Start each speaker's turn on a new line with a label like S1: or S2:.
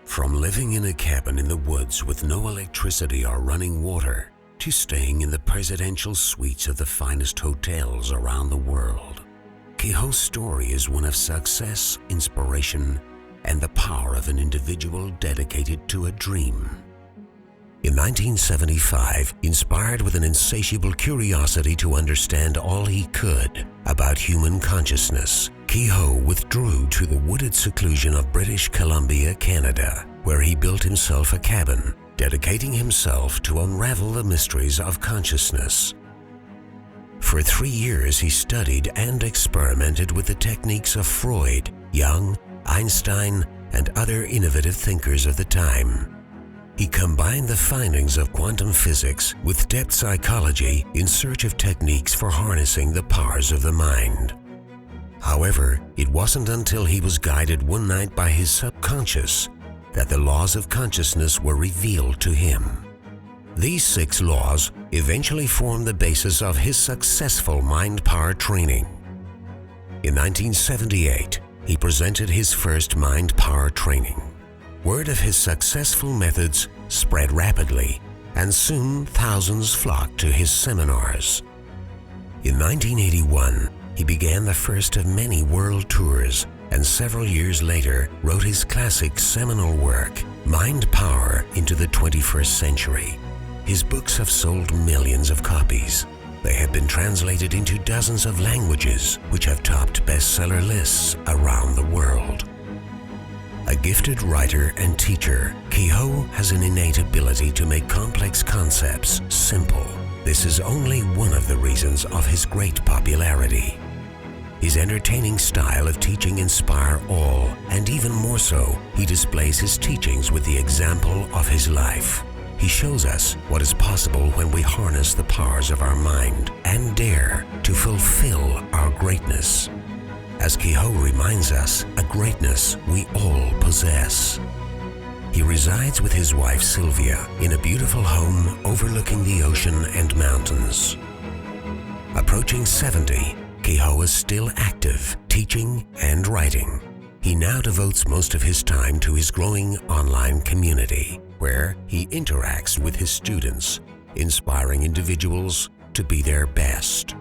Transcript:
S1: From living in a cabin in the woods with no electricity or running water, to staying in the presidential suites of the finest hotels around the world, Kehoe's story is one of success, inspiration, and the power of an individual dedicated to a dream. In 1975, inspired with an insatiable curiosity to understand all he could about human consciousness, Kehoe withdrew to the wooded seclusion of British Columbia, Canada, where he built himself a cabin, dedicating himself to unravel the mysteries of consciousness. For 3 years, he studied and experimented with the techniques of Freud, Jung, Einstein, and other innovative thinkers of the time. He combined the findings of quantum physics with depth psychology in search of techniques for harnessing the powers of the mind. However, it wasn't until he was guided one night by his subconscious that the laws of consciousness were revealed to him. These 6 laws eventually formed the basis of his successful mind power training. In 1978, he presented his first mind power training. Word of his successful methods spread rapidly, and soon thousands flocked to his seminars. In 1981, he began the first of many world tours, and several years later wrote his classic seminal work, Mind Power into the 21st Century. His books have sold millions of copies. They have been translated into dozens of languages, which have topped bestseller lists around the world. A gifted writer and teacher, Kehoe has an innate ability to make complex concepts simple. This is only one of the reasons of his great popularity. His entertaining style of teaching inspires all, and even more so, he displays his teachings with the example of his life. He shows us what is possible when we harness the powers of our mind and dare to fulfill our greatness. As Kehoe reminds us, a greatness we all possess. He resides with his wife Sylvia in a beautiful home overlooking the ocean and mountains. Approaching 70, Kehoe is still active, teaching and writing. He now devotes most of his time to his growing online community, where he interacts with his students, inspiring individuals to be their best.